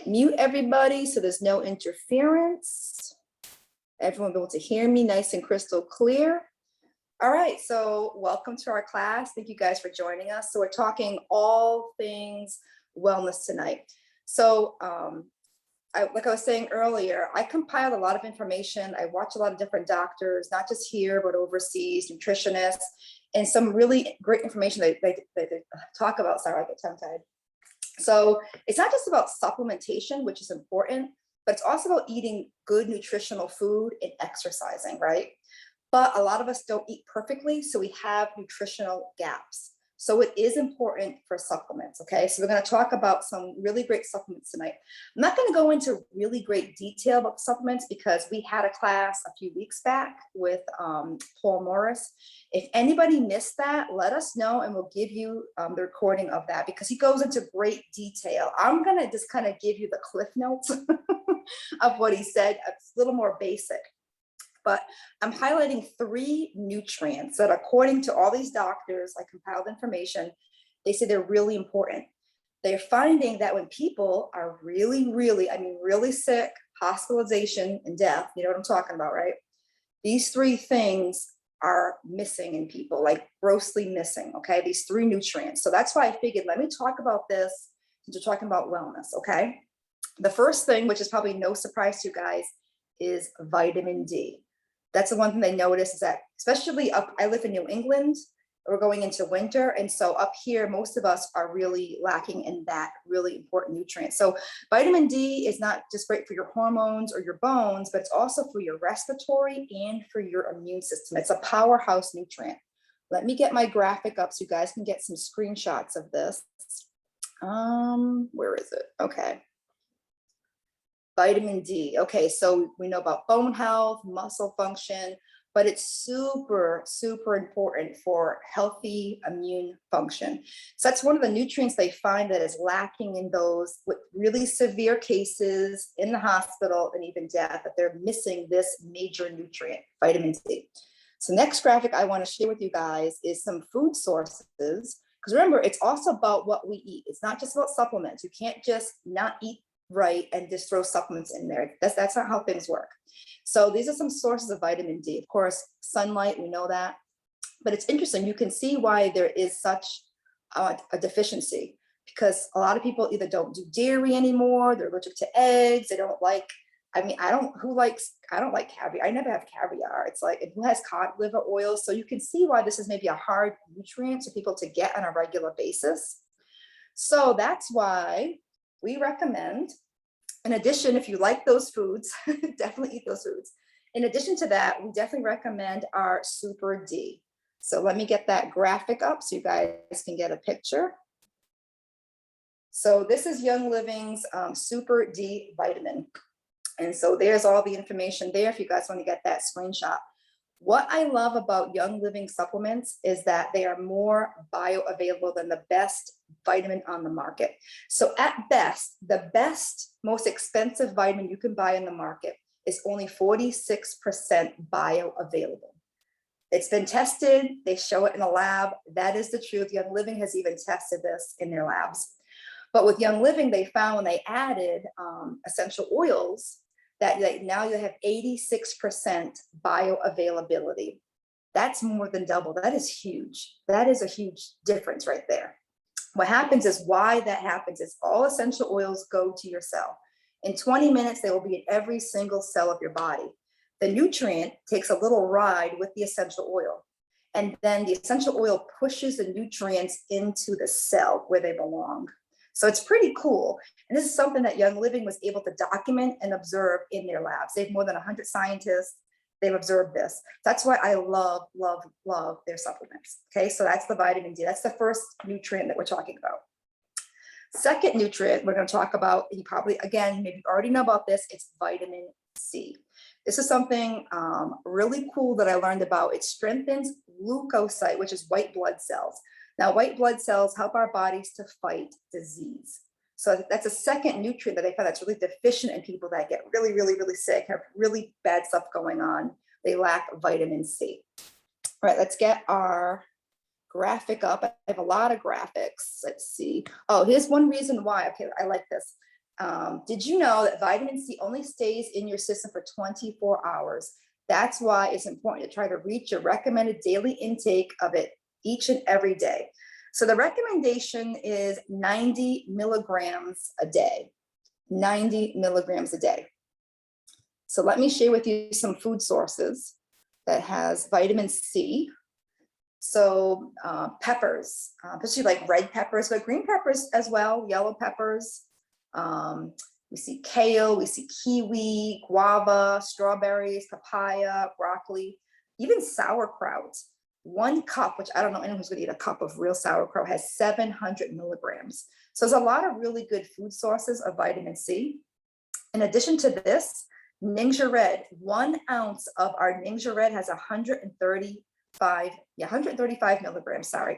mute everybody so there's no interference. Everyone will be able to hear me nice and crystal clear. All right, so welcome to our class. Thank you guys for joining us. So we're talking all things wellness tonight. So like I was saying earlier, I compiled a lot of information. I watch a lot of different doctors, not just here, but overseas, nutritionists, and some really great information they talk about. Sorry, I get tongue-tied. So it's not just about supplementation, which is important, but it's also about eating good nutritional food and exercising, right? But a lot of us don't eat perfectly, so we have nutritional gaps. So it is important for supplements, okay? So we're gonna talk about some really great supplements tonight. I'm not gonna go into really great detail about supplements because we had a class a few weeks back with Paul Morris. If anybody missed that, let us know and we'll give you the recording of that because he goes into great detail. I'm gonna just kind of give you the cliff notes of what he said. It's a little more basic. But I'm highlighting 3 nutrients that according to all these doctors, I compiled information, they say they're really important. They're finding that when people are really sick, hospitalization and death, you know what I'm talking about, right? These 3 things are missing in people, like grossly missing, okay? These 3 nutrients. So that's why I figured, let me talk about this since we're talking about wellness, okay? The first thing, which is probably no surprise to you guys, is vitamin D. That's the one thing they notice is that, especially I live in New England, we're going into winter. And so up here, most of us are really lacking in that really important nutrient. So vitamin D is not just great for your hormones or your bones, but it's also for your respiratory and for your immune system. It's a powerhouse nutrient. Let me get my graphic up so you guys can get some screenshots of this. Where is it? Okay. Vitamin D. Okay, so we know about bone health, muscle function, but it's super important for healthy immune function. So that's one of the nutrients they find that is lacking in those with really severe cases in the hospital and even death, that they're missing this major nutrient, vitamin D. So next graphic I want to share with you guys is some food sources. Because remember, it's also about what we eat. It's not just about supplements. You can't just not eat right and just throw supplements in there. That's not how things work. So these are some sources of vitamin D. Of course, sunlight, we know that. But it's interesting. You can see why there is such a deficiency because a lot of people either don't do dairy anymore. They're allergic to eggs. They don't like, I don't like caviar. I never have caviar. It's like, who has cod liver oil? So you can see why this is maybe a hard nutrient for people to get on a regular basis. So that's why we recommend, in addition, if you like those foods, definitely eat those foods. In addition to that, we definitely recommend our Super D. So let me get that graphic up so you guys can get a picture. So this is Young Living's Super D vitamin. And so there's all the information there if you guys want to get that screenshot. What I love about Young Living supplements is that they are more bioavailable than the best vitamin on the market. So at best, the best, most expensive vitamin you can buy in the market is only 46% bioavailable. It's been tested. They show it in a lab. That is the truth. Young Living has even tested this in their labs. But with Young Living, they found when they added essential oils, that now you have 86% bioavailability. That's more than double. That is huge. That is a huge difference right there. What happens is why that happens is all essential oils go to your cell. In 20 minutes, they will be in every single cell of your body. The nutrient takes a little ride with the essential oil. And then the essential oil pushes the nutrients into the cell where they belong. So it's pretty cool. And this is something that Young Living was able to document and observe in their labs. They have more than 100 scientists. They've observed this. That's why I love their supplements. Okay, so that's the vitamin D. That's the first nutrient that we're talking about. Second nutrient we're going to talk about, you probably, again, maybe you already know about this, it's vitamin C. This is something really cool that I learned about. It strengthens leukocyte, which is white blood cells. Now, white blood cells help our bodies to fight disease. So that's a second nutrient that they found that's really deficient in people that get really sick, have really bad stuff going on. They lack vitamin C. All right, let's get our graphic up. I have a lot of graphics. Let's see. Oh, here's one reason why. Okay, I like this. Did you know that vitamin C only stays in your system for 24 hours? That's why it's important to try to reach your recommended daily intake of it each and every day. So the recommendation is 90 milligrams a day, 90 milligrams a day. So let me share with you some food sources that has vitamin C. So peppers, especially like red peppers, but green peppers as well, yellow peppers. We see kale, we see kiwi, guava, strawberries, papaya, broccoli, even sauerkraut. 1 cup, which I don't know anyone who's gonna eat a cup of real sauerkraut, has 700 milligrams. So there's a lot of really good food sources of vitamin C. In addition to this, Ningxia Red, 1 ounce of our Ningxia Red has 135 milligrams, sorry.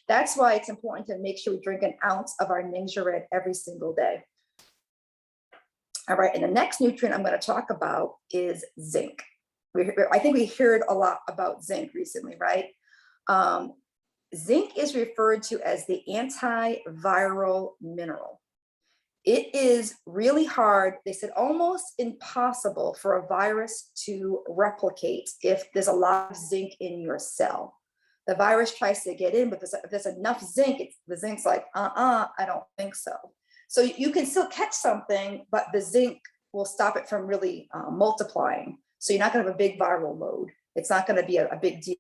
That's why it's important to make sure we drink 1 ounce of our Ningxia Red every single day. All right, and the next nutrient I'm going to talk about is zinc. I think we heard a lot about zinc recently, right? Zinc is referred to as the antiviral mineral. It is really hard, they said almost impossible for a virus to replicate if there's a lot of zinc in your cell. The virus tries to get in, but if there's enough zinc, the zinc's like, I don't think so. So you can still catch something, but the zinc will stop it from really multiplying. So you're not gonna have a big viral load. It's not gonna be a big deal.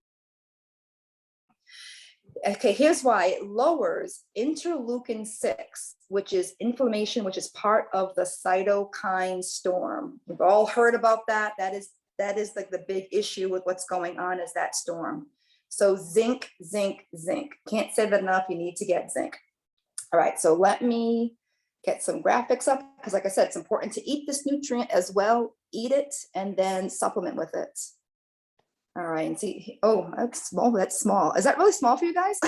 Okay, here's why. It lowers interleukin-6, which is inflammation, which is part of the cytokine storm. We've all heard about that. That is like the big issue with what's going on is that storm. So zinc, zinc, zinc. Can't say that enough. You need to get zinc. All right, so let me get some graphics up because like I said, it's important to eat this nutrient as well. Eat it and then supplement with it. All right, and see, oh, that's small, that's small. Is that really small for you guys?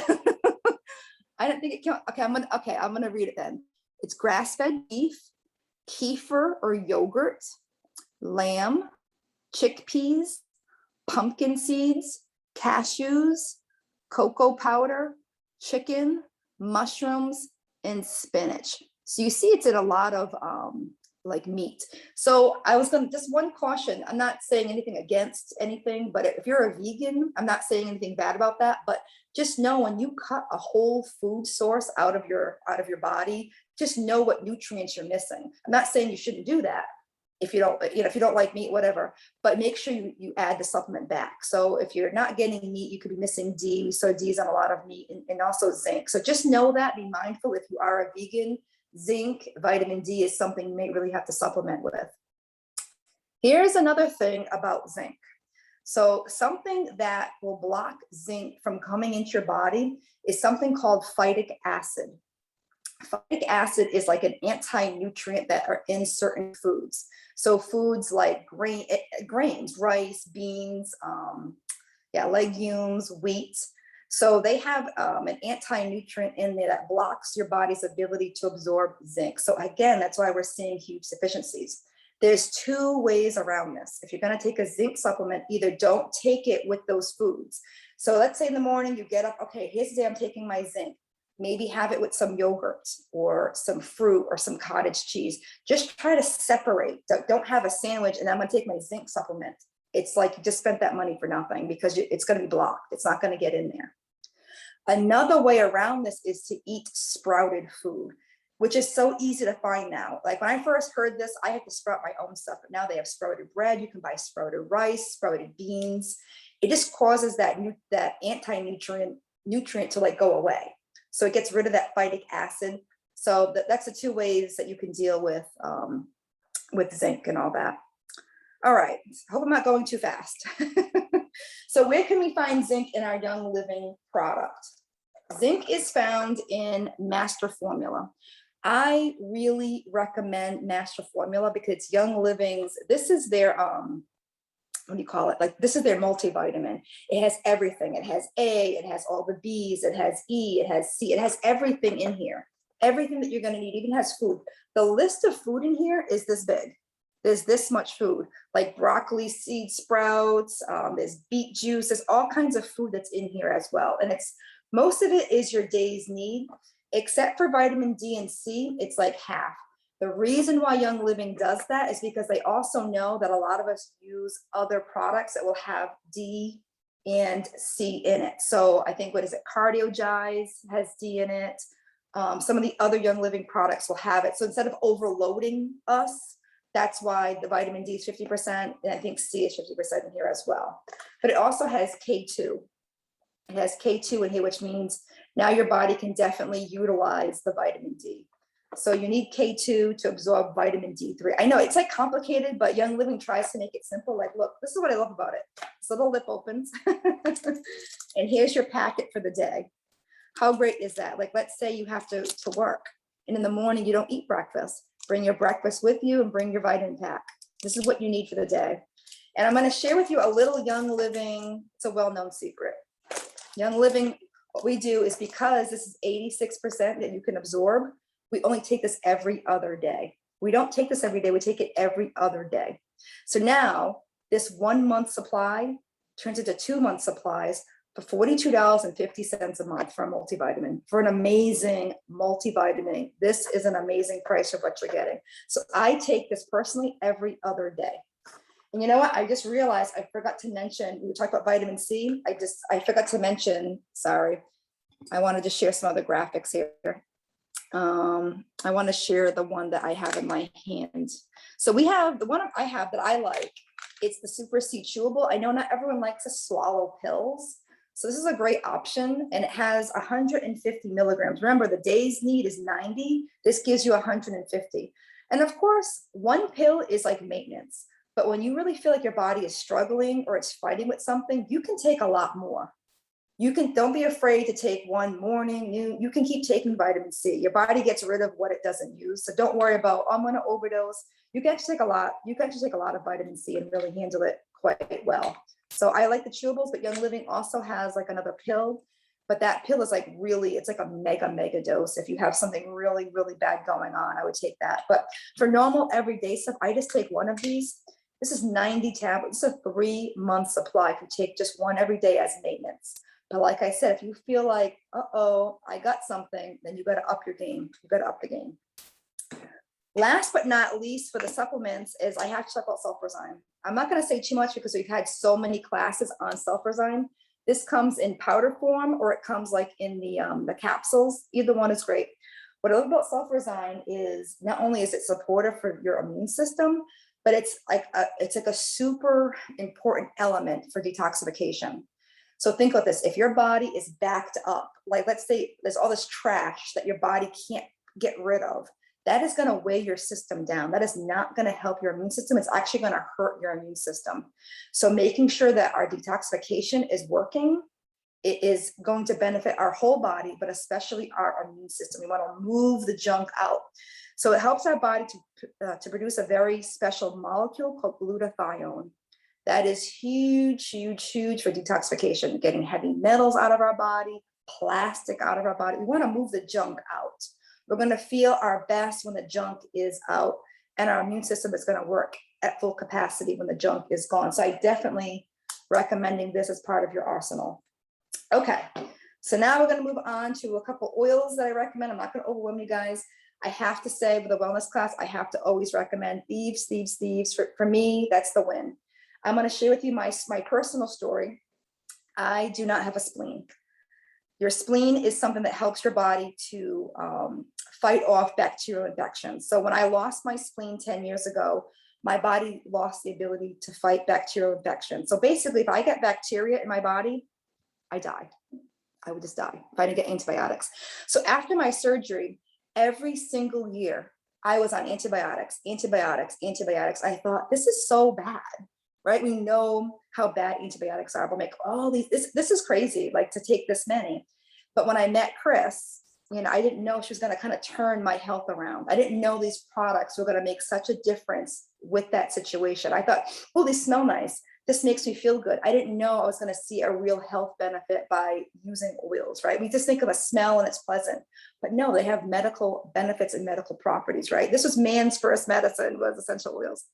I don't think it can, okay, I'm gonna read it then. It's grass-fed beef, kefir or yogurt, lamb, chickpeas, pumpkin seeds, cashews, cocoa powder, chicken, mushrooms, and spinach. So you see it's in a lot of like meat. So I was gonna, just one caution, I'm not saying anything against anything, but if you're a vegan, I'm not saying anything bad about that, but just know when you cut a whole food source out of your body, just know what nutrients you're missing. I'm not saying you shouldn't do that if you don't, if you don't like meat, whatever, but make sure you add the supplement back. So if you're not getting meat, you could be missing D. We saw D's on a lot of meat and also zinc. So just know that, be mindful if you are a vegan. Zinc, vitamin D is something you may really have to supplement with. Here's another thing about zinc. So something that will block zinc from coming into your body is something called phytic acid. Phytic acid is like an anti-nutrient that are in certain foods. So foods like grains, rice, beans, legumes, wheat. So they have an anti-nutrient in there that blocks your body's ability to absorb zinc. So again, that's why we're seeing huge deficiencies. There's 2 ways around this. If you're gonna take a zinc supplement, either don't take it with those foods. So let's say in the morning you get up, okay, here's the day I'm taking my zinc. Maybe have it with some yogurt or some fruit or some cottage cheese. Just try to separate. Don't have a sandwich and I'm gonna take my zinc supplement. It's like you just spent that money for nothing because it's gonna be blocked. It's not gonna get in there. Another way around this is to eat sprouted food, which is so easy to find now. Like when I first heard this, I had to sprout my own stuff, but now they have sprouted bread. You can buy sprouted rice, sprouted beans. It just causes that anti-nutrient to like go away. So it gets rid of that phytic acid. So that's the 2 ways that you can deal with zinc and all that. All right, hope I'm not going too fast. So where can we find zinc in our Young Living product? Zinc is found in Master Formula. I really recommend Master Formula because Young Living's, this is their, what do you call it? Like this is their multivitamin. It has everything. It has A, it has all the B's, it has E, it has C, it has everything in here. Everything that you're gonna need, even has food. The list of food in here is this big. There's this much food, like broccoli, seed sprouts, there's beet juice, there's all kinds of food that's in here as well. And most of it is your day's need, except for vitamin D and C, it's like half. The reason why Young Living does that is because they also know that a lot of us use other products that will have D and C in it. So I think, what is it? Cardiogize has D in it. Some of the other Young Living products will have it. So instead of overloading us, that's why the vitamin D is 50%. And I think C is 50% in here as well. But it also has K2. It has K2 in here, which means now your body can definitely utilize the vitamin D. So you need K2 to absorb vitamin D3. I know it's like complicated, but Young Living tries to make it simple. Like, look, this is what I love about it. This little lip opens and here's your packet for the day. How great is that? Like, let's say you have to work and in the morning you don't eat breakfast. Bring your breakfast with you and bring your vitamin pack. This is what you need for the day. And I'm going to share with you a little Young Living. It's a well-known secret. Young Living, what we do is, because this is 86% that you can absorb, we only take this every other day. We don't take this every day, we take it every other day. So now this 1 month supply turns into 2 month supplies for $42.50 a month for a multivitamin, for an amazing multivitamin. This is an amazing price of what you're getting. So I take this personally every other day. And you know what? I just realized I forgot to mention, we talked about vitamin C. I forgot to mention, sorry. I wanted to share some other graphics here. I want to share the one that I have in my hand. So we have the one I have that I like. It's the Super C Chewable. I know not everyone likes to swallow pills. So this is a great option, and it has 150 milligrams. Remember, the day's need is 90. This gives you 150. And of course, one pill is like maintenance. But when you really feel like your body is struggling or it's fighting with something, you can take a lot more. Don't be afraid to take one morning, noon. You can keep taking vitamin C. Your body gets rid of what it doesn't use. So don't worry about, oh, I'm going to overdose. You can actually take a lot. You can actually take a lot of vitamin C and really handle it quite well. So I like the chewables, but Young Living also has like another pill. But that pill is like really, it's like a mega dose. If you have something really, really bad going on, I would take that. But for normal everyday stuff, I just take one of these. This is 90 tablets. It's a 3 month supply. If you take just one every day as maintenance. But like I said, if you feel like, uh-oh, I got something, then you got to up your game. You got to up the game. Last but not least for the supplements is I have to talk about Silverzyme. I'm not going to say too much because we've had so many classes on Silverzyme. This comes in powder form or it comes like in the capsules. Either one is great. What I love about Silverzyme is not only is it supportive for your immune system, but it's like a super important element for detoxification. So think about this. If your body is backed up, like let's say there's all this trash that your body can't get rid of, that is going to weigh your system down. That is not going to help your immune system. It's actually going to hurt your immune system. So making sure that our detoxification is working, it is going to benefit our whole body, but especially our immune system. We want to move the junk out. So it helps our body to produce a very special molecule called glutathione. That is huge for detoxification, getting heavy metals out of our body, plastic out of our body. We want to move the junk out. We're going to feel our best when the junk is out, and our immune system is going to work at full capacity when the junk is gone. So I definitely recommending this as part of your arsenal. Okay, so now we're going to move on to a couple oils that I recommend. I'm not going to overwhelm you guys. I have to say, with a wellness class, I have to always recommend Thieves. For me, that's the win. I'm going to share with you my personal story. I do not have a spleen. Your spleen is something that helps your body to fight off bacterial infections. So when I lost my spleen 10 years ago, my body lost the ability to fight bacterial infections. So basically, if I get bacteria in my body, I die. I would just die if I didn't get antibiotics. So after my surgery, every single year, I was on antibiotics. I thought, this is so bad. Right? We know how bad antibiotics are. We'll make all these, this is crazy, like to take this many. But when I met Chris, I didn't know she was going to kind of turn my health around. I didn't know these products were going to make such a difference with that situation. I thought, oh, they smell nice. This makes me feel good. I didn't know I was going to see a real health benefit by using oils, right? We just think of a smell and it's pleasant, but no, they have medical benefits and medical properties, right? This was man's first medicine, was essential oils.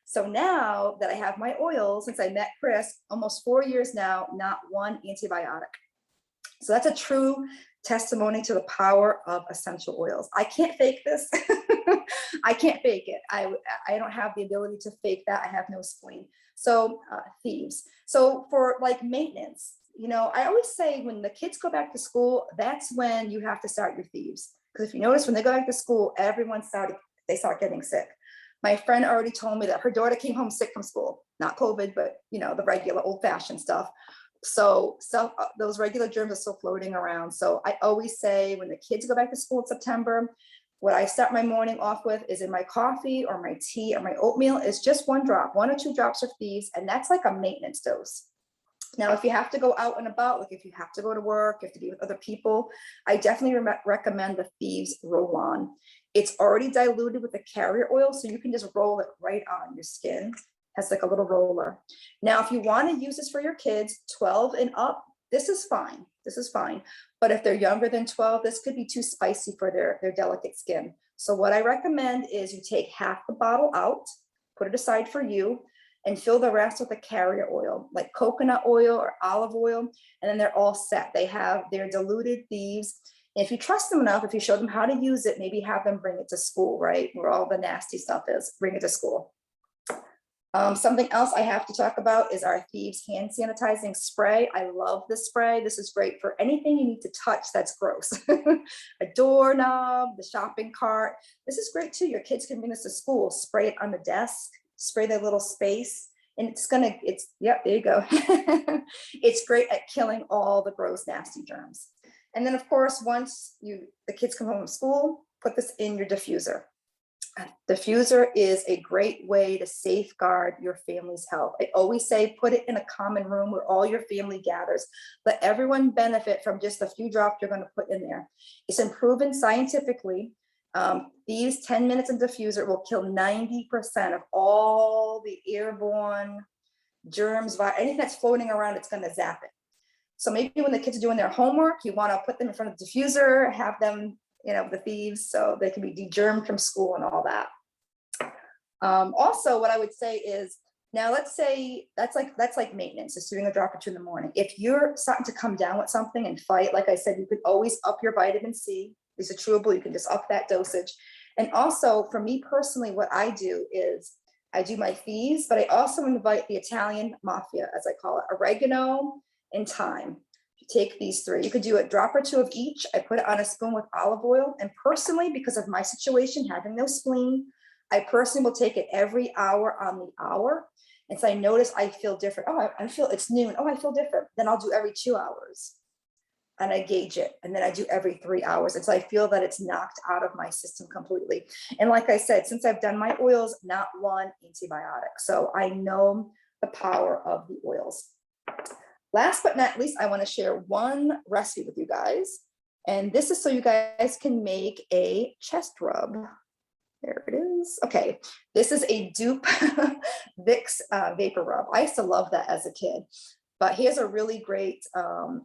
So now that I have my oils, since I met Chris, almost 4 years now, not one antibiotic. So that's a true testimony to the power of essential oils. I can't fake this. I can't fake it. I don't have the ability to fake that. I have no spleen. So Thieves. So for like maintenance, you know, I always say when the kids go back to school, that's when you have to start your Thieves. Because if you notice, when they go back to school, they start getting sick. My friend already told me that her daughter came home sick from school, not COVID, but you know, the regular old fashioned stuff. So those regular germs are still floating around. So I always say when the kids go back to school in September, what I start my morning off with is in my coffee or my tea or my oatmeal is just 1 drop, 1 or 2 drops of Thieves. And that's like a maintenance dose. Now, if you have to go out and about, like if you have to go to work, you have to be with other people, I definitely recommend the Thieves roll-on. It's already diluted with the carrier oil, so you can just roll it right on your skin. Has like a little roller. Now, if you want to use this for your kids, 12 and up, this is fine. This is fine. But if they're younger than 12, this could be too spicy for their delicate skin. So what I recommend is you take half the bottle out, put it aside for you, and fill the rest with a carrier oil, like coconut oil or olive oil, and then they're all set. They have their diluted Thieves. And if you trust them enough, if you show them how to use it, maybe have them bring it to school, right? Where all the nasty stuff is, bring it to school. Something else I have to talk about is our Thieves hand sanitizing spray. I love this spray. This is great for anything you need to touch that's gross. A doorknob, the shopping cart. This is great too. Your kids can bring this to school, spray it on the desk, spray their little space, and yep, there you go. It's great at killing all the gross, nasty germs. And then of course, once the kids come home from school, put this in your diffuser. Diffuser is a great way to safeguard your family's health. I always say, put it in a common room where all your family gathers. Let everyone benefit from just a few drops you're going to put in there. It's been proven scientifically. These 10 minutes in diffuser will kill 90% of all the airborne germs, anything that's floating around, it's going to zap it. So maybe when the kids are doing their homework, you want to put them in front of the diffuser, have them, you know, the Thieves, so they can be degermed from school and all that. Also, what I would say is, now let's say that's like maintenance, just doing a drop or 2 in the morning. If you're starting to come down with something and fight, like I said, you could always up your vitamin C. C Chewable, you can just up that dosage. And also, for me personally, what I do is I do my Thieves, but I also invite the Italian mafia, as I call it, oregano and thyme. Take these 3. You could do a drop or 2 of each. I put it on a spoon with olive oil. And personally, because of my situation, having no spleen, I personally will take it every hour on the hour. And so I notice I feel different. Oh, I feel it's noon. Oh, I feel different. Then I'll do every 2 hours. And I gauge it. And then I do every 3 hours until I feel that it's knocked out of my system completely. And like I said, since I've done my oils, not one antibiotic. So I know the power of the oils. Last but not least, I want to share one recipe with you guys. And this is so you guys can make a chest rub. There it is. Okay, this is a dupe Vicks vapor rub. I used to love that as a kid. But here's a really great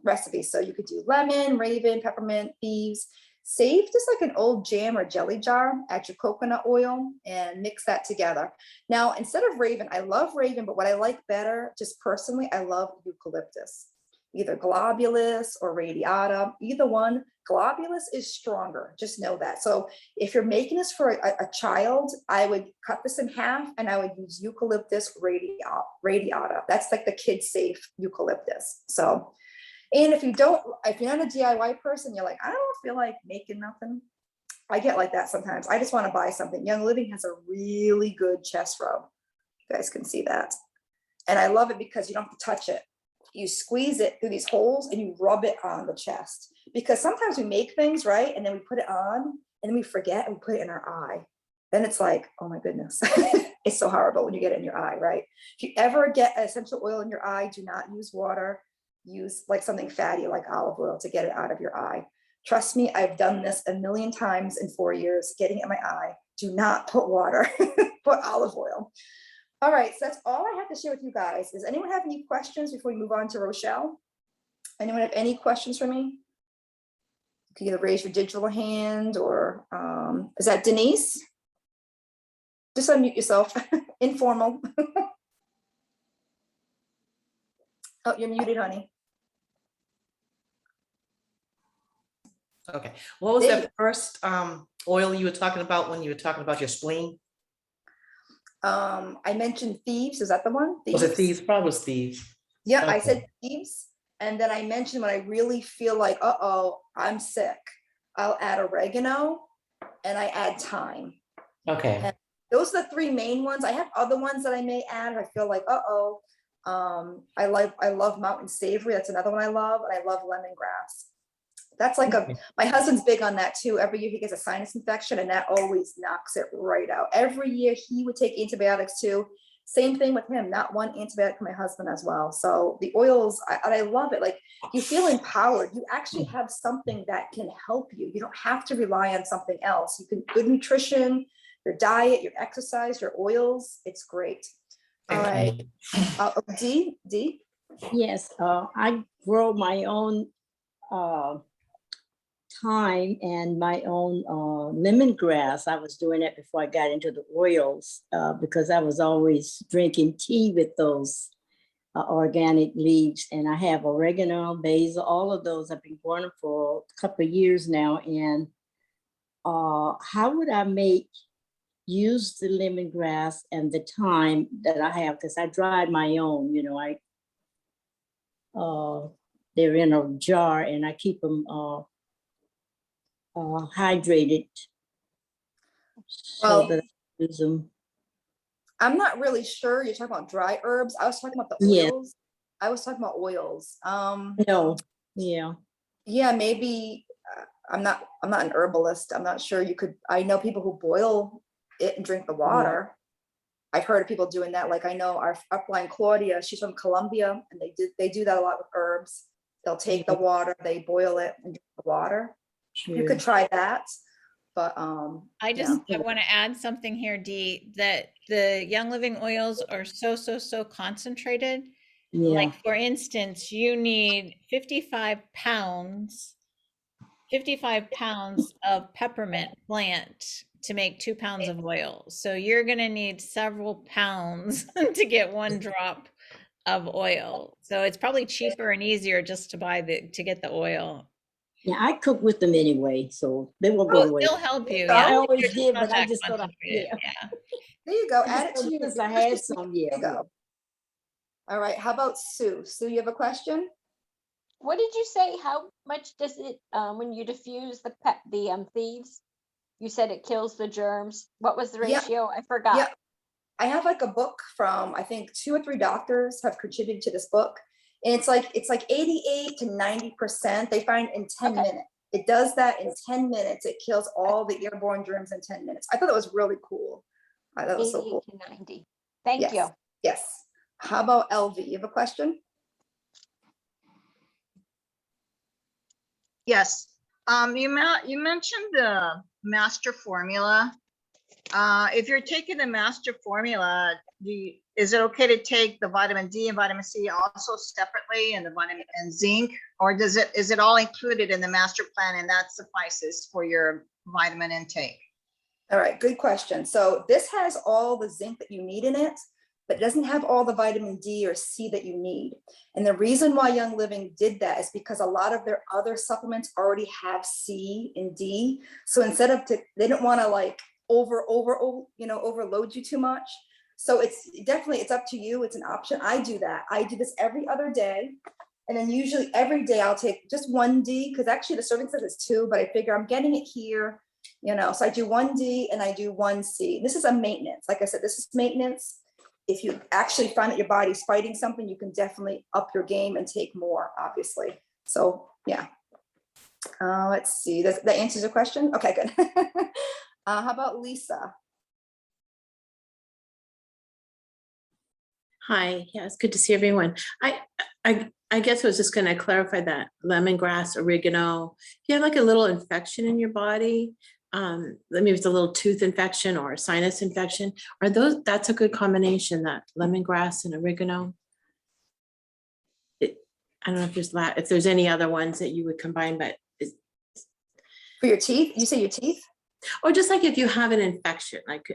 recipe. So you could do lemon, raven, peppermint, Thieves. Save just like an old jam or jelly jar, add your coconut oil and mix that together. Now, instead of raven, I love raven, but what I like better, just personally, I love eucalyptus. Either globulus or radiata, either one. Globulus is stronger, just know that. So if you're making this for a child, I would cut this in half and I would use eucalyptus radiata. That's like the kid safe eucalyptus. So, and if you're not a DIY person, you're like, I don't feel like making nothing. I get like that sometimes. I just want to buy something. Young Living has a really good chest rub. You guys can see that. And I love it because you don't have to touch it. You squeeze it through these holes and you rub it on the chest. Because sometimes we make things, right? And then we put it on and then we forget and we put it in our eye. Then it's like, oh my goodness. It's so horrible when you get it in your eye, right? If you ever get essential oil in your eye, do not use water. Use like something fatty like olive oil to get it out of your eye. Trust me, I've done this a million times in 4 years, getting it in my eye. Do not put water, put olive oil. All right, so that's all I have to share with you guys. Does anyone have any questions before we move on to Rochelle? Anyone have any questions for me? You can either raise your digital hand or, is that Denise? Just unmute yourself, informal. Oh, you're muted, honey. Okay. What was There that first oil you were talking about when you were talking about your spleen? I mentioned Thieves. Is that the one? Was it Thieves? Probably was Thieves. Yeah, I Okay. said Thieves. And then I mentioned when I really feel like, uh-oh, I'm sick, I'll add oregano and I add thyme. Okay. And those are the three main ones. I have other ones that I may add if I feel like, uh-oh. I love mountain savory. That's another one I love. And I love lemongrass. That's like my husband's big on that too. Every year he gets a sinus infection and that always knocks it right out. Every year he would take antibiotics too. Same thing with him, not one antibiotic for my husband as well. So the oils, I love it. Like you feel empowered. You actually have something that can help you. You don't have to rely on something else. You can, good nutrition, your diet, your exercise, your oils. It's great. All right. D. Yes, I grow my own thyme and my own lemongrass. I was doing that before I got into the oils because I was always drinking tea with those organic leaves. And I have oregano, basil, all of those. I've been growing them for a couple of years now. And how would I use the lemongrass and the thyme that I have? Because I dried my own, you know, they're in a jar and I keep them hydrated so that I use them. I'm not really sure. You're talking about dry herbs. I was talking about the Yeah. oils. I was talking about oils. No, yeah. Yeah, maybe I'm not an herbalist. I'm not sure you could, I know people who boil it and drink the water. I've heard of people doing that. Like I know our upline Claudia, she's from Colombia and they do that a lot with herbs. They'll take the water, they boil it and drink the water. You could try that. But I want to add something here, Dee, that the Young Living oils are so concentrated. Yeah. Like for instance, you need 55 pounds of peppermint plant to make 2 pounds of oil. So you're going to need several pounds to get 1 drop of oil. So it's probably cheaper and easier just to get the oil. Yeah, I cook with them anyway, so they won't go away. They'll help you. I Yeah, always They're did, not but I that just thought concentrated. there you go. Add it to you. because I had some. There Yeah. you go. All right. How about Sue? Sue, you have a question? What did you say? How much does it when you diffuse the thieves? You said it kills the germs. What was the ratio? I forgot. Yeah. I have like a book from I think 2 or 3 doctors have contributed to this book. And it's like 88 to 90%. They find in 10 minutes. It does that in 10 minutes. It kills all the airborne germs in 10 minutes. I thought that was really cool. I thought that was so cool. 88 to 90. Thank you. Yes. How about LV? You have a question? Yes. You mentioned the master formula. If you're taking the master formula, is it okay to take the vitamin D and vitamin C also separately, and the vitamin and zinc, or is it all included in the master plan and that suffices for your vitamin intake? All right, good question. So this has all the zinc that you need in it, but it doesn't have all the vitamin D or C that you need. And the reason why Young Living did that is because a lot of their other supplements already have C and D. So instead of, they didn't want to like overload you too much. So it's up to you. It's an option. I do that. I do this every other day. And then usually every day I'll take just 1 D, because actually the serving says it's 2, but I figure I'm getting it here, so I do 1 D and I do 1 C. This is a maintenance. Like I said, this is maintenance. If you actually find that your body's fighting something, you can definitely up your game and take more, obviously. So yeah. Let's see, that answers your question? Okay, good. How about Lisa? Hi, yeah, it's good to see everyone. I guess I was just going to clarify that lemongrass, oregano. If you have like a little infection in your body, maybe it's a little tooth infection or a sinus infection, that's a good combination, that lemongrass and oregano. I don't know if there's any other ones that you would combine, but For your teeth? You say your teeth? Or just like if you have an infection, like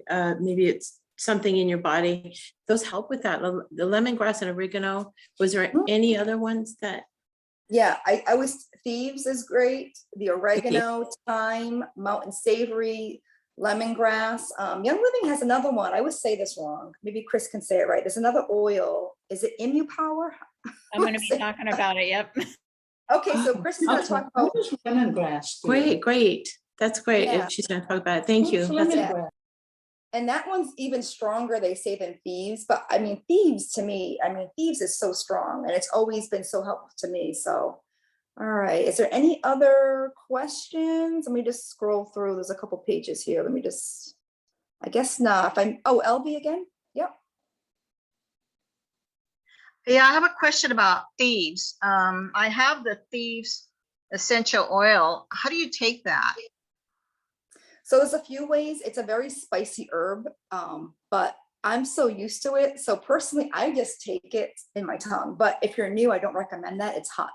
maybe it's something in your body, those help with that. The lemongrass and oregano. Was there any other ones that Yeah, I always, Thieves is great. The oregano, thyme, mountain savory, lemongrass. Young Living has another one. I always say this wrong. Maybe Chris can say it right. There's another oil. Is it Imu Power? I'm going to be talking about it. Yep. Okay, so Chris is gonna talk about, What is lemongrass? do? Great, great. That's great. Yeah. If she's gonna talk about it. Thank you. What's That's lemongrass? and that one's even stronger, they say, than Thieves. But I mean, Thieves to me, Thieves is so strong and it's always been so helpful to me. So, all right. Is there any other questions? Let me just scroll through. There's a couple pages here. Let me just, I guess not. If I'm, oh, LB again? Yep. Yeah, I have a question about Thieves. I have the Thieves essential oil. How do you take that? So there's a few ways. It's a very spicy herb, but I'm so used to it. So personally, I just take it in my tongue. But if you're new, I don't recommend that. It's hot.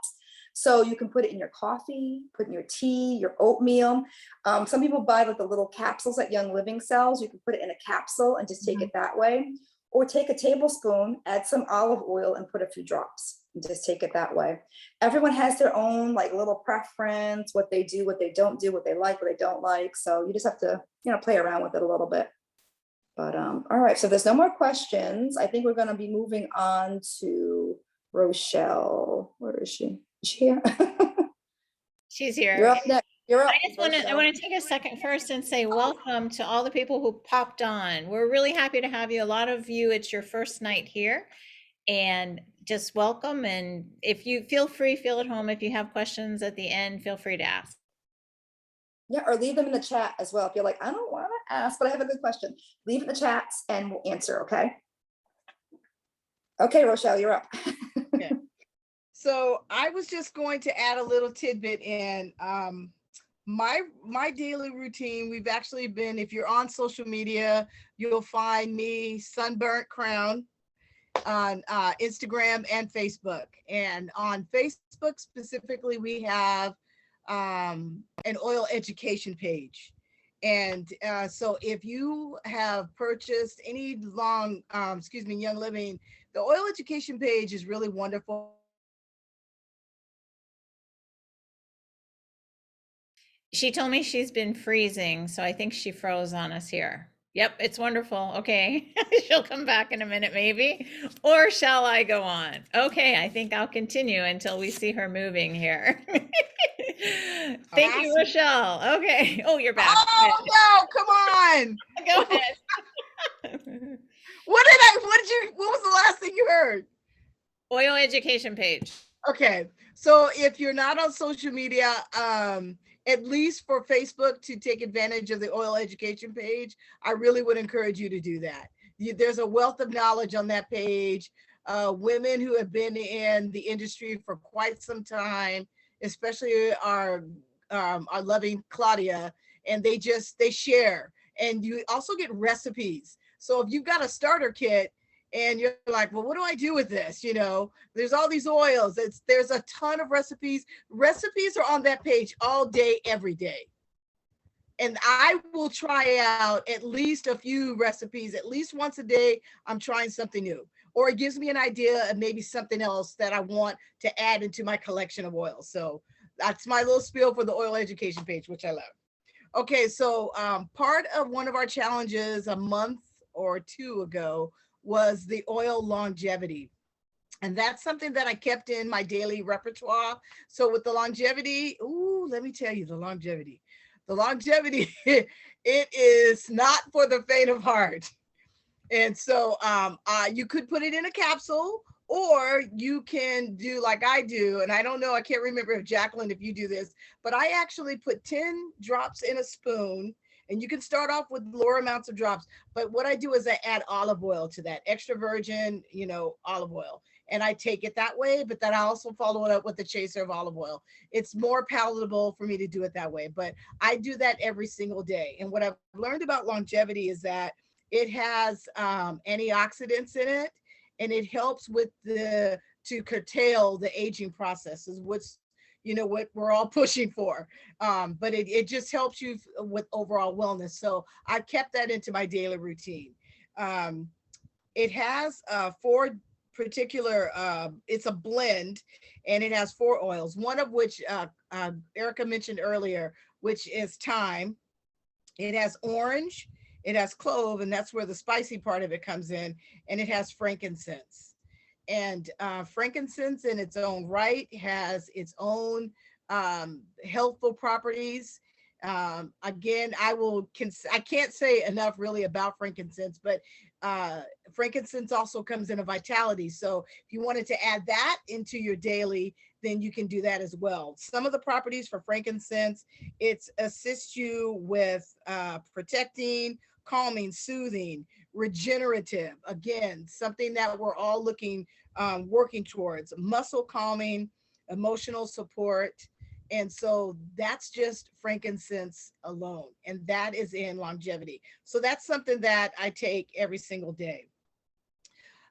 So you can put it in your coffee, put in your tea, your oatmeal. Some people buy like the little capsules that Young Living sells. You can put it in a capsule and just take it that way. Or take a tablespoon, add some olive oil and put a few drops and just take it that way. Everyone has their own like little preference, what they do, what they don't do, what they like, what they don't like. So you just have to, play around with it a little bit. But all right, so there's no more questions. I think we're gonna be moving on to Rochelle. Where is she? Is she here? She's here. You're up next. You're up. I want to take a second first and say welcome to all the people who popped on. We're really happy to have you. A lot of you, it's your first night here, and just welcome. And if you feel free, feel at home. If you have questions at the end, feel free to ask. Yeah, or leave them in the chat as well. If you're like, I don't want to ask, but I have a good question. Leave it in the chats and we'll answer, okay? Okay, Rochelle, you're up. Okay. So I was just going to add a little tidbit in. My daily routine, we've actually been, if you're on social media, you'll find me Sunburnt Crown on Instagram and Facebook. And on Facebook specifically, we have an oil education page. And so if you have purchased any Young Living, the oil education page is really wonderful. She told me she's been freezing, so I think she froze on us here. Yep, it's wonderful. Okay, she'll come back in a minute maybe. Or shall I go on? Okay, I think I'll continue until we see her moving here. Thank you, Rochelle. Okay. Oh, you're back. Oh, no, come on. Go ahead. What was the last thing you heard? Oil education page. Okay, so if you're not on social media, at least for Facebook, to take advantage of the oil education page, I really would encourage you to do that. There's a wealth of knowledge on that page. Women who have been in the industry for quite some time, especially our loving Claudia, and they share. And you also get recipes. So if you've got a starter kit and you're like, well, what do I do with this? There's all these oils. There's a ton of recipes. Recipes are on that page all day, every day. And I will try out at least a few recipes, at least once a day. I'm trying something new, or it gives me an idea of maybe something else that I want to add into my collection of oils. So that's my little spiel for the oil education page, which I love. Okay, so part of one of our challenges a month or two ago was the oil longevity. And that's something that I kept in my daily repertoire. So with the longevity, let me tell you, the longevity, it is not for the faint of heart. And so you could put it in a capsule, or you can do like I do. And I don't know, I can't remember if Jacqueline, if you do this, but I actually put 10 drops in a spoon. And you can start off with lower amounts of drops. But what I do is I add olive oil to that, extra virgin, olive oil. And I take it that way, but then I also follow it up with a chaser of olive oil. It's more palatable for me to do it that way, but I do that every single day. And what I've learned about longevity is that it has antioxidants in it, and it helps with to curtail the aging processes, which what we're all pushing for. But it just helps you with overall wellness. So I kept that into my daily routine. It has 4 particular, it's a blend, and it has 4 oils, one of which Erica mentioned earlier, which is thyme. It has orange, it has clove, and that's where the spicy part of it comes in, and it has frankincense. And frankincense in its own right has its own healthful properties. Again, I can't say enough really about frankincense, but frankincense also comes in a vitality. So if you wanted to add that into your daily, then you can do that as well. Some of the properties for frankincense, it assists you with protecting, calming, soothing, regenerative. Again, something that we're all working towards: muscle calming, emotional support. And so that's just frankincense alone, and that is in longevity. So that's something that I take every single day.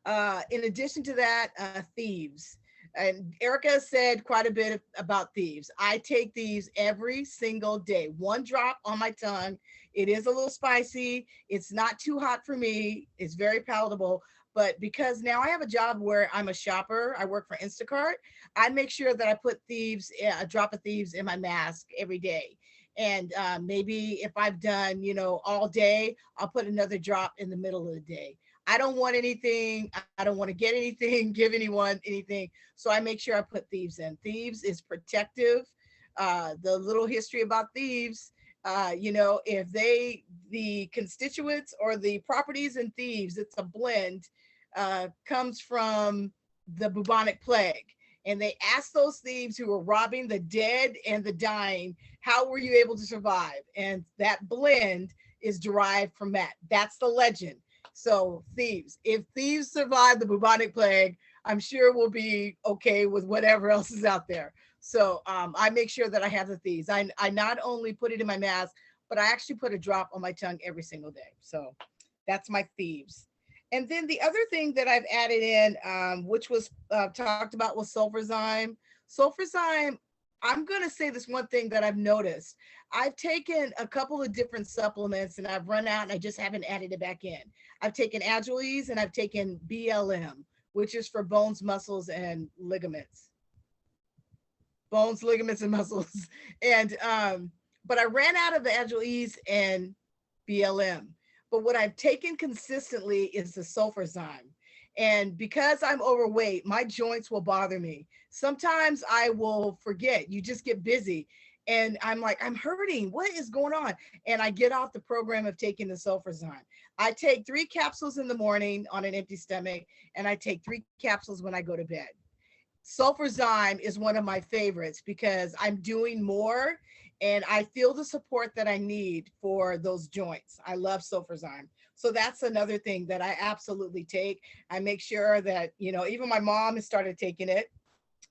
In addition to that, Thieves. And Erica said quite a bit about Thieves. I take Thieves every single day, 1 drop on my tongue. It is a little spicy. It's not too hot for me. It's very palatable. But because now I have a job where I'm a shopper, I work for Instacart, I make sure that I put Thieves, a drop of Thieves in my mask every day. And maybe if I've done, all day, I'll put another drop in the middle of the day. I don't want anything. I don't want to get anything, give anyone anything. So I make sure I put Thieves in. Thieves is protective. The little history about Thieves, if the constituents or the properties in Thieves, it's a blend, comes from the bubonic plague. And they asked those thieves who were robbing the dead and the dying, how were you able to survive? And that blend is derived from that. That's the legend. So Thieves, if Thieves survive the bubonic plague, I'm sure we'll be okay with whatever else is out there. So I make sure that I have the Thieves. I not only put it in my mask, but I actually put a drop on my tongue every single day. So that's my Thieves. And then the other thing that I've added in, which was talked about, was Silverzyme. Silverzyme, I'm going to say this one thing that I've noticed. I've taken a couple of different supplements and I've run out and I just haven't added it back in. I've taken Agiles and I've taken BLM, which is for bones, muscles, and ligaments. Bones, ligaments, and muscles. And, but I ran out of the Agiles and BLM. But what I've taken consistently is the Silverzyme. And because I'm overweight, my joints will bother me. Sometimes I will forget. You just get busy. And I'm like, I'm hurting. What is going on? And I get off the program of taking the Silverzyme. I take 3 capsules in the morning on an empty stomach, and I take 3 capsules when I go to bed. Silverzyme is one of my favorites because I'm doing more and I feel the support that I need for those joints. I love Silverzyme. So that's another thing that I absolutely take. I make sure that, even my mom has started taking it.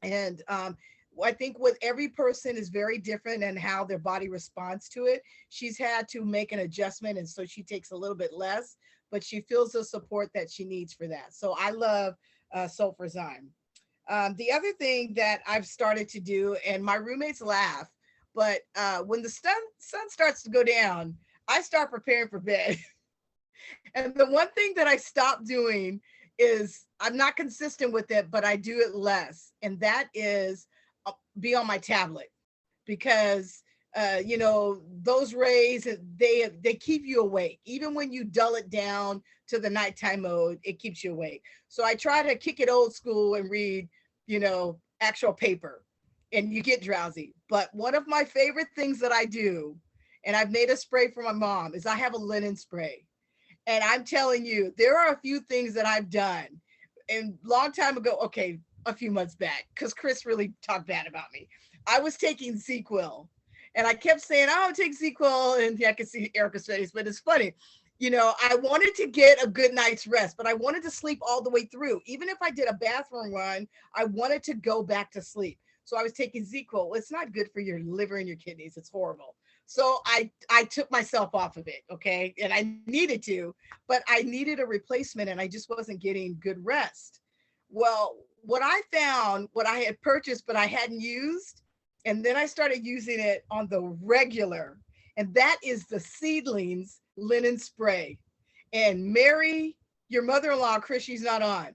And I think with every person is very different and how their body responds to it. She's had to make an adjustment, and so she takes a little bit less, but she feels the support that she needs for that. So I love Silverzyme. The other thing that I've started to do, and my roommates laugh, but when the sun starts to go down, I start preparing for bed. And the one thing that I stopped doing is, I'm not consistent with it, but I do it less. And that is be on my tablet, because those rays, they keep you awake. Even when you dull it down to the nighttime mode, it keeps you awake. So I try to kick it old school and read, actual paper, and you get drowsy. But one of my favorite things that I do, and I've made a spray for my mom, is I have a linen spray. And I'm telling you, there are a few things that I've done, and long time ago, okay, a few months back, because Chris really talked bad about me. I was taking ZQL, and I kept saying, oh, take ZQL, and I could see Erica's face, but it's funny. I wanted to get a good night's rest, but I wanted to sleep all the way through. Even if I did a bathroom run, I wanted to go back to sleep. So I was taking ZQL. It's not good for your liver and your kidneys. It's horrible. So I took myself off of it, okay? And I needed to, but I needed a replacement, and I just wasn't getting good rest. Well, what I found, what I had purchased but I hadn't used, and then I started using it on the regular, and that is the Seedlings linen spray. And Mary, your mother-in-law, Chris, she's not on,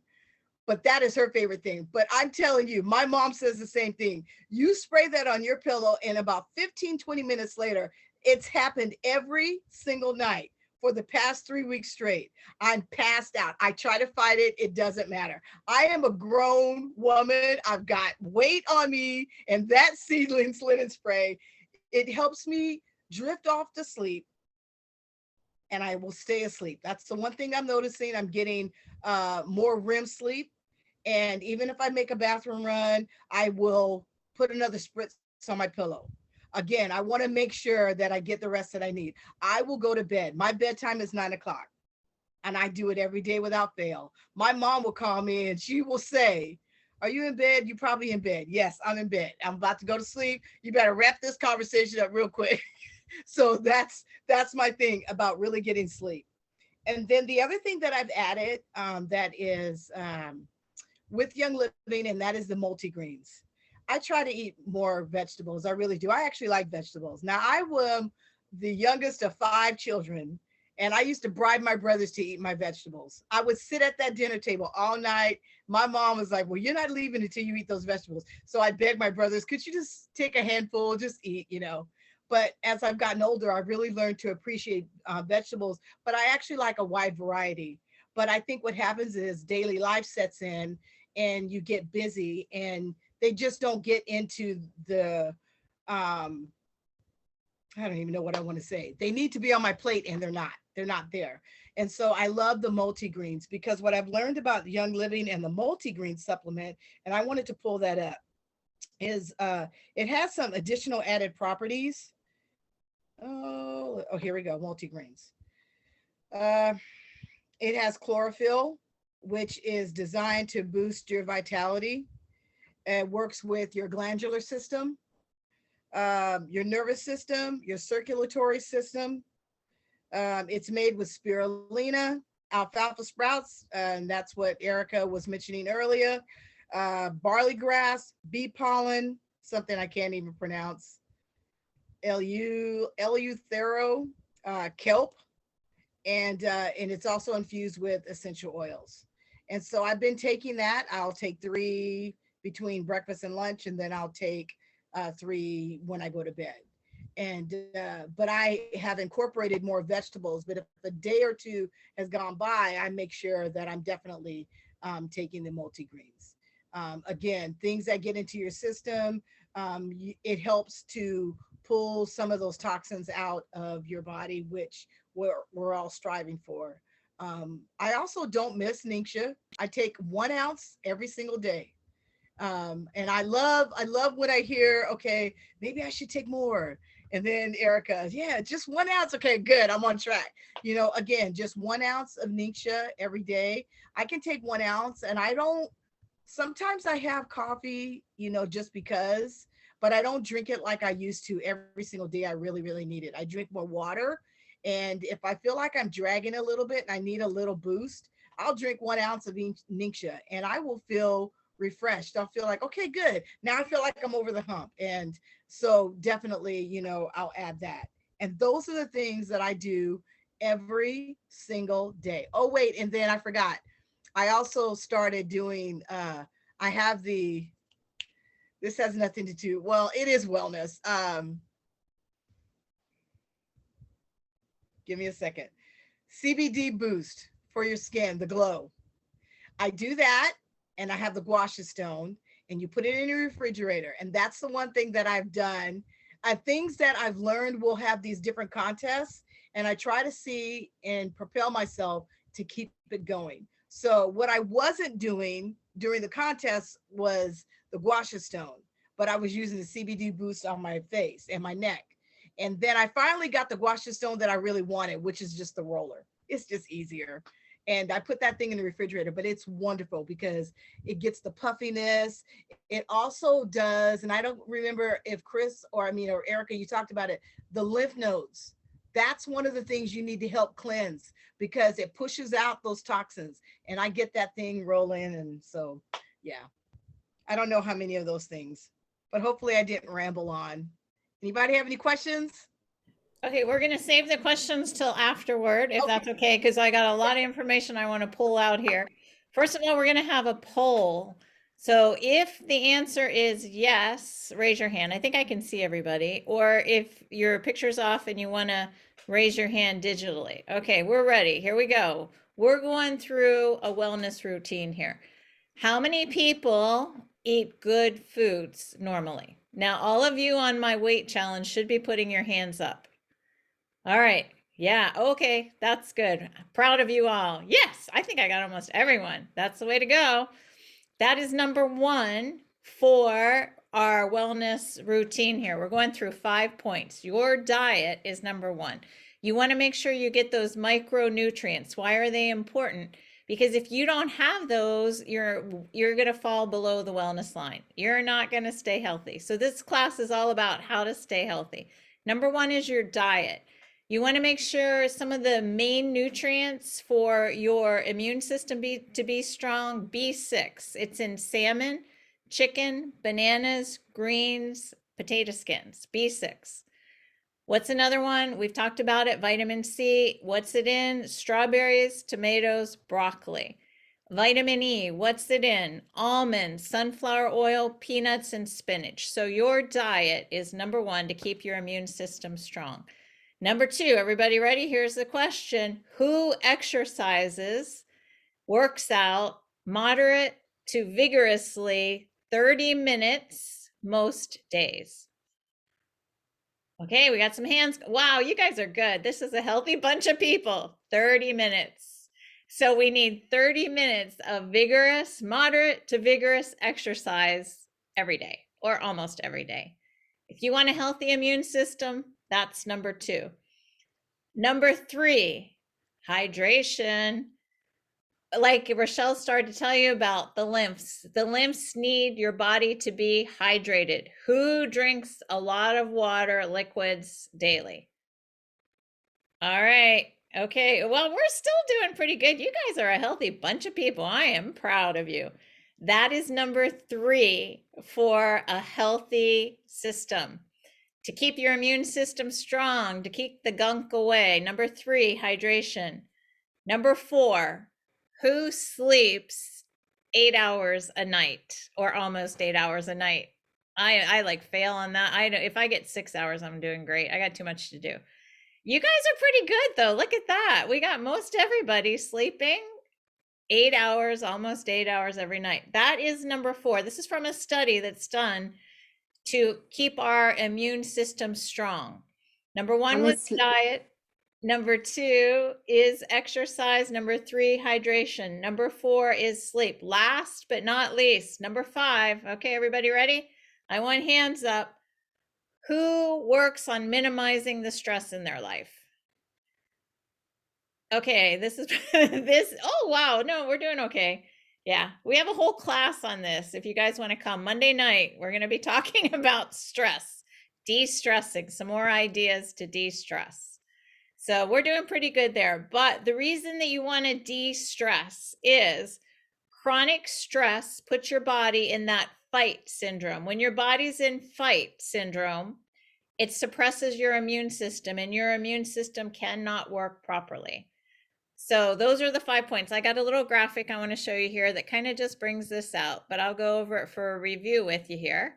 but that is her favorite thing. But I'm telling you, my mom says the same thing. You spray that on your pillow, and about 15-20 minutes later, it's happened every single night for the past 3 weeks straight. I'm passed out. I try to fight it. It doesn't matter. I am a grown woman. I've got weight on me, and that Seedlings linen spray, it helps me drift off to sleep, and I will stay asleep. That's the one thing I'm noticing. I'm getting more REM sleep. And even if I make a bathroom run, I will put another spritz on my pillow. Again, I want to make sure that I get the rest that I need. I will go to bed. My bedtime is 9 o'clock, and I do it every day without fail. My mom will call me and she will say, "Are you in bed? You probably in bed." Yes, I'm in bed. I'm about to go to sleep. You better wrap this conversation up real quick. So that's my thing about really getting sleep. And then the other thing that I've added that is with Young Living, and that is the multigreens. I try to eat more vegetables. I really do. I actually like vegetables. Now, I am the youngest of 5 children, and I used to bribe my brothers to eat my vegetables. I would sit at that dinner table all night. My mom was like, "Well, you're not leaving until you eat those vegetables." So I begged my brothers, "Could you just take a handful, just eat, you know?" But as I've gotten older, I've really learned to appreciate vegetables, but I actually like a wide variety. But I think what happens is daily life sets in and you get busy, and they just don't get into the, I don't even know what I want to say. They need to be on my plate, and they're not there. And so I love the multigreens, because what I've learned about Young Living and the multigreen supplement, and I wanted to pull that up, is it has some additional added properties. Oh, here we go, multigreens. It has chlorophyll, which is designed to boost your vitality. It works with your glandular system, your nervous system, your circulatory system. It's made with spirulina, alfalfa sprouts, and that's what Erica was mentioning earlier, barley grass, bee pollen, something I can't even pronounce, eleuthero, kelp, and it's also infused with essential oils. And so I've been taking that. I'll take 3 between breakfast and lunch, and then I'll take 3 when I go to bed. And but I have incorporated more vegetables. But if a day or 2 has gone by, I make sure that I'm definitely taking the multigreens. Again, things that get into your system, it helps to pull some of those toxins out of your body, which we're all striving for. I also don't miss Ningxia. I take 1 ounce every single day. And I love when I hear, okay, maybe I should take more. And then Erica, yeah, just 1 ounce. Okay, good. I'm on track. You know, again, just 1 ounce of Ningxia every day. I can take 1 ounce, and sometimes I have coffee, you know, just because, but I don't drink it like I used to every single day. I really, really need it. I drink more water. And if I feel like I'm dragging a little bit and I need a little boost, I'll drink 1 ounce of Ningxia, and I will feel refreshed. I'll feel like, okay, good. Now I feel like I'm over the hump. And so definitely, you know, I'll add that. And those are the things that I do every single day. Oh, wait. And then I forgot. I also started doing, I have this has nothing to do, well, it is wellness. Give me a second. CBD boost for your skin, the glow. I do that, and I have the gua sha stone, and you put it in your refrigerator. And that's the one thing that I've done. Things that I've learned will have these different contests, and I try to see and propel myself to keep it going. So what I wasn't doing during the contest was the gua sha stone, but I was using the CBD boost on my face and my neck. And then I finally got the gua sha stone that I really wanted, which is just the roller. It's just easier. And I put that thing in the refrigerator, but it's wonderful because it gets the puffiness. It also does, and I don't remember if Chris or Erica, you talked about it, the lymph nodes. That's one of the things you need to help cleanse, because it pushes out those toxins. And I get that thing rolling. And so, yeah, I don't know how many of those things, but hopefully I didn't ramble on. Anybody have any questions? Okay, we're going to save the questions till afterward, if that's okay, because I got a lot of information I want to pull out here. First of all, we're going to have a poll. So if the answer is yes, raise your hand. I think I can see everybody. Or if your picture's off and you want to raise your hand digitally. Okay, we're ready. Here we go. We're going through a wellness routine here. How many people eat good foods normally? Now, all of you on my weight challenge should be putting your hands up. All right. Yeah. Okay. That's good. Proud of you all. Yes. I think I got almost everyone. That's the way to go. That is number one for our wellness routine here. We're going through 5 points. Your diet is number one. You want to make sure you get those micronutrients. Why are they important? Because if you don't have those, you're going to fall below the wellness line. You're not going to stay healthy. So this class is all about how to stay healthy. Number one is your diet. You want to make sure some of the main nutrients for your immune system to be strong, B6. It's in salmon, chicken, bananas, greens, potato skins, B6. What's another one? We've talked about it, vitamin C. What's it in? Strawberries, tomatoes, broccoli. Vitamin E, what's it in? Almonds, sunflower oil, peanuts, and spinach. So your diet is number one to keep your immune system strong. Number two, everybody ready? Here's the question. Who exercises, works out, moderate to vigorously 30 minutes most days? Okay, we got some hands. Wow, you guys are good. This is a healthy bunch of people. 30 minutes. So we need 30 minutes of vigorous, moderate to vigorous exercise every day or almost every day. If you want a healthy immune system, that's number two. Number three, hydration. Like Rochelle started to tell you about the lymphs. The lymphs need your body to be hydrated. Who drinks a lot of water, liquids daily? All right. Okay. Well, we're still doing pretty good. You guys are a healthy bunch of people. I am proud of you. That is number three for a healthy system. To keep your immune system strong, to keep the gunk away. Number three, hydration. Number four, who sleeps 8 hours a night or almost 8 hours a night? I like fail on that. If I get 6 hours, I'm doing great. I got too much to do. You guys are pretty good though. Look at that. We got most everybody sleeping 8 hours, almost 8 hours every night. That is number four. This is from a study that's done to keep our immune system strong. Number one was diet. Number two is exercise. Number three, hydration. Number four is sleep. Last but not least, number five. Okay, everybody ready? I want hands up. Who works on minimizing the stress in their life? Okay, this is this. Oh, wow. No, we're doing okay. Yeah, we have a whole class on this. If you guys want to come Monday night, we're going to be talking about stress, de-stressing, some more ideas to de-stress. So we're doing pretty good there. But the reason that you want to de-stress is chronic stress puts your body in that fight syndrome. When your body's in fight syndrome, it suppresses your immune system and your immune system cannot work properly. So those are the 5 points. I got a little graphic I want to show you here that kind of just brings this out, but I'll go over it for a review with you here.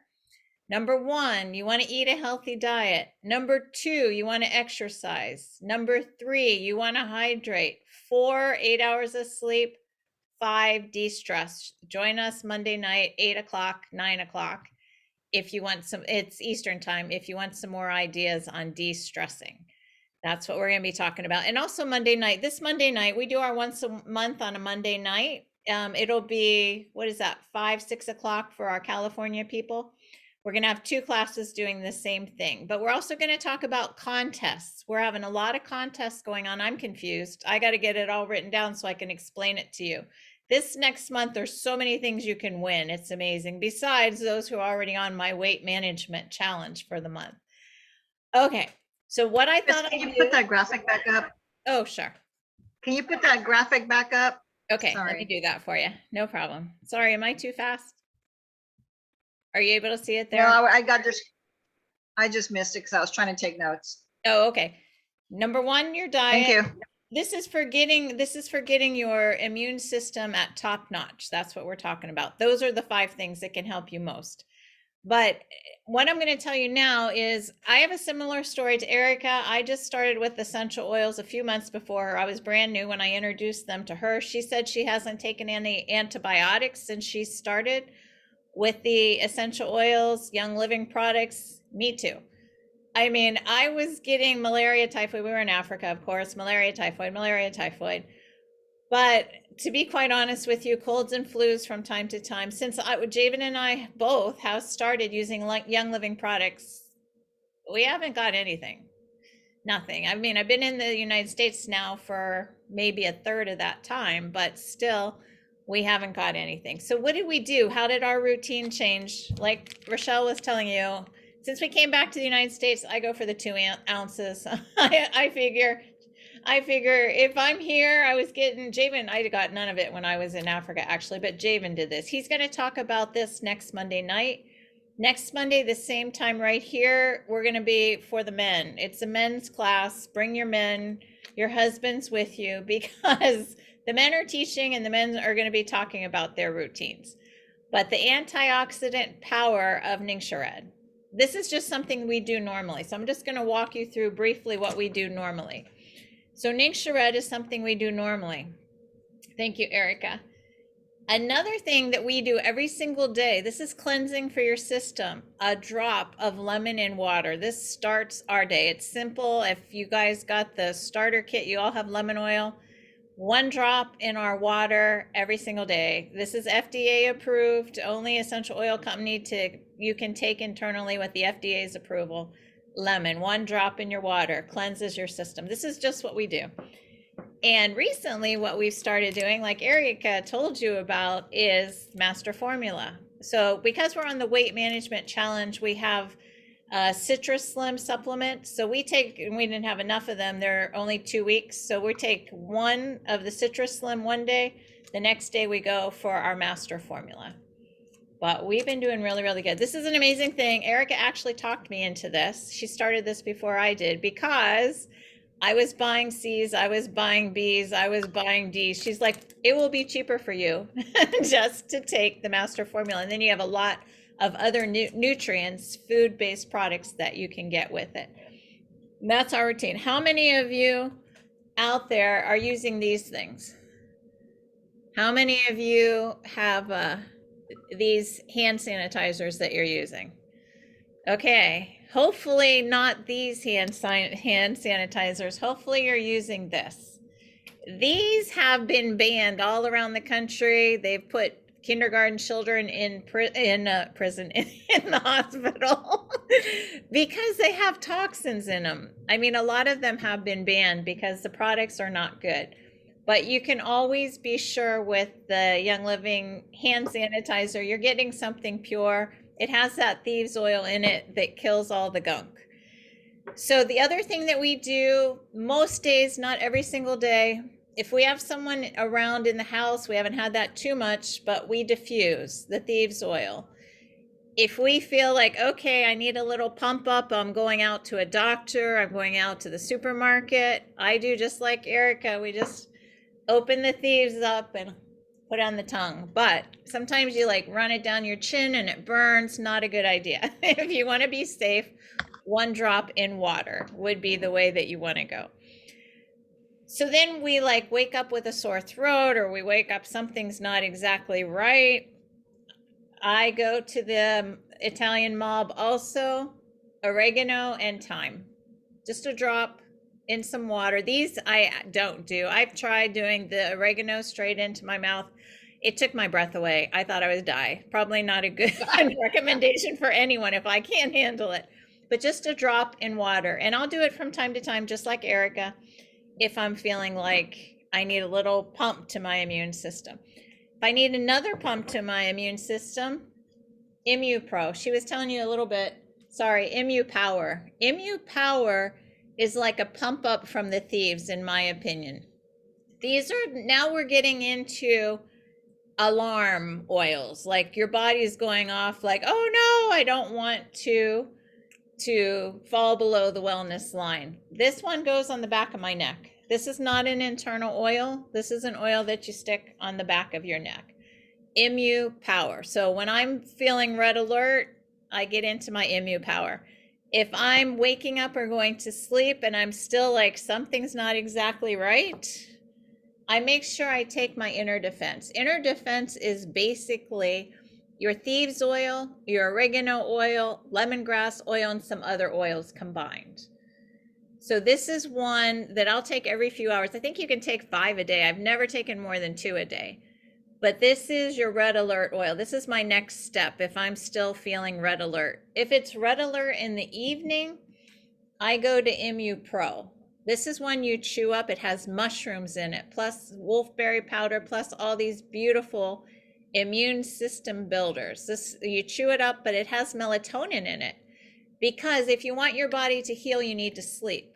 Number one, you want to eat a healthy diet. Number two, you want to exercise. Number three, you want to hydrate. 4, 8 hours of sleep. 5, de-stress. Join us Monday night, 8 o'clock, 9 o'clock. If you want some, it's Eastern time. If you want some more ideas on de-stressing. That's what we're going to be talking about. And also Monday night, this Monday night, we do our once a month on a Monday night. It'll be, what is that? 5, 6 o'clock for our California people. We're going to have 2 classes doing the same thing, but we're also going to talk about contests. We're having a lot of contests going on. I'm confused. I got to get it all written down so I can explain it to you. This next month, there's so many things you can win. It's amazing. Besides those who are already on my weight management challenge for the month. Okay. So what I thought Can you put that graphic back up? Oh, sure. Can you put that graphic back up? Okay, let me Sorry. do that for you. No problem. Sorry, am I too fast? Are you able to see it there? No, I just missed it because I was trying to take notes. Oh, okay. Number one, your diet. Thank you. This is for getting your immune system at top notch. That's what we're talking about. Those are the 5 things that can help you most. But what I'm going to tell you now is I have a similar story to Erica. I just started with essential oils a few months before her. I was brand new when I introduced them to her. She said she hasn't taken any antibiotics since she started with the essential oils, Young Living products. Me too. I mean, I was getting malaria, typhoid. We were in Africa, of course, malaria, typhoid. But to be quite honest with you, colds and flus from time to time, since Javen and I both have started using Young Living products, we haven't got anything. Nothing. I mean, I've been in the United States now for maybe a third of that time, but still, we haven't got anything. So what did we do? How did our routine change? Like Rochelle was telling you, since we came back to the United States, I go for the 2 ounces. I figure if I'm here, I was getting Javen, I got none of it when I was in Africa actually, but Javen did this. He's going to talk about this next Monday night. Next Monday, the same time right here, we're going to be for the men. It's a men's class. Bring your men, your husbands with you, because the men are teaching and the men are going to be talking about their routines. But the antioxidant power of Ningxia Red. This is just something we do normally. So I'm just going to walk you through briefly what we do normally. So Ningxia Red is something we do normally. Thank you, Erica. Another thing that we do every single day, this is cleansing for your system, a drop of lemon in water. This starts our day. It's simple. If you guys got the starter kit, you all have lemon oil. 1 drop in our water every single day. This is FDA approved, only essential oil company you can take internally with the FDA's approval. Lemon, 1 drop in your water, cleanses your system. This is just what we do. And recently what we've started doing, like Erica told you about, is Master Formula. So because we're on the weight management challenge, we have Citrus Slim supplement. So we didn't have enough of them. They're only 2 weeks. So we take 1 of the Citrus Slim one day. The next day we go for our Master Formula. But we've been doing really, really good. This is an amazing thing. Erica actually talked me into this. She started this before I did because I was buying C's, I was buying B's, I was buying D's. She's like, it will be cheaper for you just to take the Master Formula. And then you have a lot of other nutrients, food-based products that you can get with it. And that's our routine. How many of you out there are using these things? How many of you have these hand sanitizers that you're using? Okay, hopefully not these hand sanitizers. Hopefully you're using this. These have been banned all around the country. They've put kindergarten children in prison, in the hospital because they have toxins in them. I mean, a lot of them have been banned because the products are not good. But you can always be sure with the Young Living hand sanitizer, you're getting something pure. It has that Thieves oil in it that kills all the gunk. So the other thing that we do most days, not every single day, if we have someone around in the house, we haven't had that too much, but we diffuse the Thieves oil. If we feel like, okay, I need a little pump up, I'm going out to a doctor, I'm going out to the supermarket, I do just like Erica, we just open the Thieves up and put on the tongue. But sometimes you like run it down your chin and it burns, not a good idea. If you want to be safe, 1 drop in water would be the way that you want to go. So then we like wake up with a sore throat, or we wake up, something's not exactly right. I go to the Italian mob also, oregano and thyme, just a drop in some water. These I don't do. I've tried doing the oregano straight into my mouth. It took my breath away. I thought I would die. Probably not a good recommendation for anyone if I can't handle it. But just a drop in water. And I'll do it from time to time, just like Erica, if I'm feeling like I need a little pump to my immune system. If I need another pump to my immune system, Imu Pro. She was telling you a little bit, sorry, Imu Power. Imu Power is like a pump up from the Thieves, in my opinion. These are, now we're getting into alarm oils, like your body's going off like, oh no, I don't want to fall below the wellness line. This one goes on the back of my neck. This is not an internal oil. This is an oil that you stick on the back of your neck. Imu Power. So when I'm feeling red alert, I get into my Imu Power. If I'm waking up or going to sleep and I'm still like something's not exactly right, I make sure I take my inner defense. Inner defense is basically your thieves oil, your oregano oil, lemongrass oil, and some other oils combined. So this is one that I'll take every few hours. I think you can take 5 a day. I've never taken more than 2 a day. But this is your red alert oil. This is my next step if I'm still feeling red alert. If it's red alert in the evening, I go to Imu Pro. This is one you chew up. It has mushrooms in it, plus wolfberry powder, plus all these beautiful immune system builders. This, you chew it up, but it has melatonin in it. Because if you want your body to heal, you need to sleep.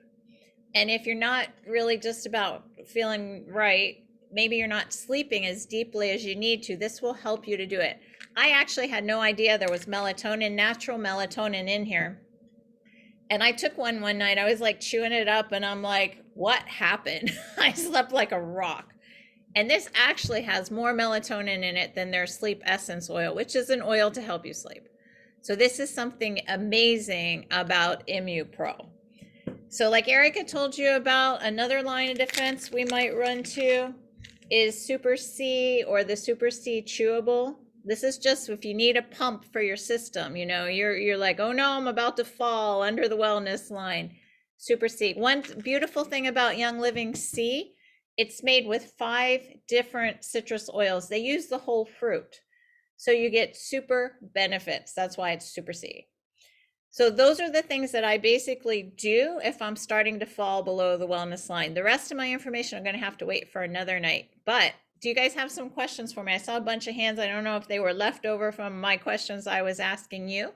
And if you're not really just about feeling right, maybe you're not sleeping as deeply as you need to, this will help you to do it. I actually had no idea there was melatonin, natural melatonin in here. And I took one night, I was like chewing it up and I'm like, what happened? I slept like a rock. And this actually has more melatonin in it than their sleep essence oil, which is an oil to help you sleep. So this is something amazing about Imu Pro. So like Erica told you about, another line of defense we might run to is Super C or the Super C Chewable. This is just if you need a pump for your system, you know, you're like, oh no, I'm about to fall under the wellness line. Super C. One beautiful thing about Young Living C, it's made with 5 different citrus oils. They use the whole fruit. So you get super benefits. That's why it's Super C. So those are the things that I basically do if I'm starting to fall below the wellness line. The rest of my information I'm going to have to wait for another night. But do you guys have some questions for me? I saw a bunch of hands. I don't know if they were left over from my questions I was asking you.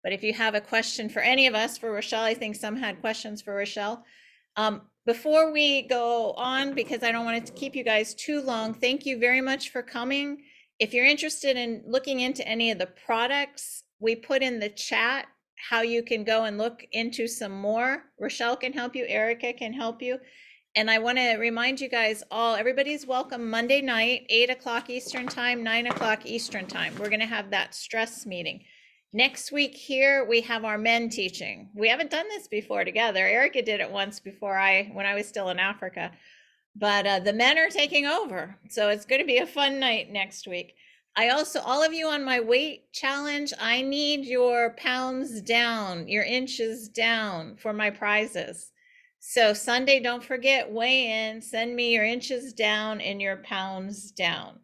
But if you have a question for any of us, for Rochelle, I think some had questions for Rochelle. Before we go on, because I don't want it to keep you guys too long, thank you very much for coming. If you're interested in looking into any of the products, we put in the chat how you can go and look into some more. Rochelle can help you, Erica can help you. And I want to remind you guys all, everybody's welcome Monday night, 8 o'clock Eastern time, 9 o'clock Eastern time. We're going to have that stress meeting. Next week here, we have our men teaching. We haven't done this before together. Erica did it once before when I was still in Africa. But the men are taking over. So it's going to be a fun night next week. I also, all of you on my weight challenge, I need your pounds down, your inches down for my prizes. So Sunday, don't forget, weigh in, send me your inches down and your pounds down.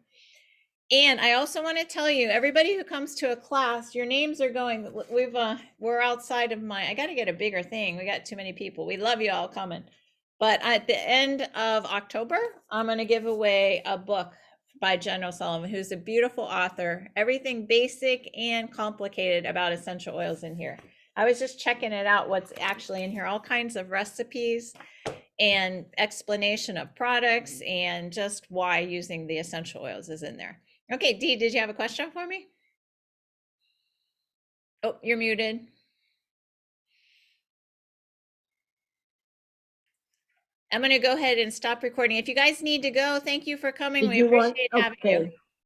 And I also want to tell you, everybody who comes to a class, your names are going, we're outside of I got to get a bigger thing. We got too many people. We love you all coming. But at the end of October, I'm going to give away a book by Jen O'Sullivan, who's a beautiful author. Everything basic and complicated about essential oils in here. I was just checking it out, what's actually in here, all kinds of recipes and explanation of products and just why using the essential oils is in there. Okay, Dee, did you have a question for me? Oh, you're muted. I'm going to go ahead and stop recording. If you guys need to go, thank you for coming. Did We you want, appreciate having you. okay.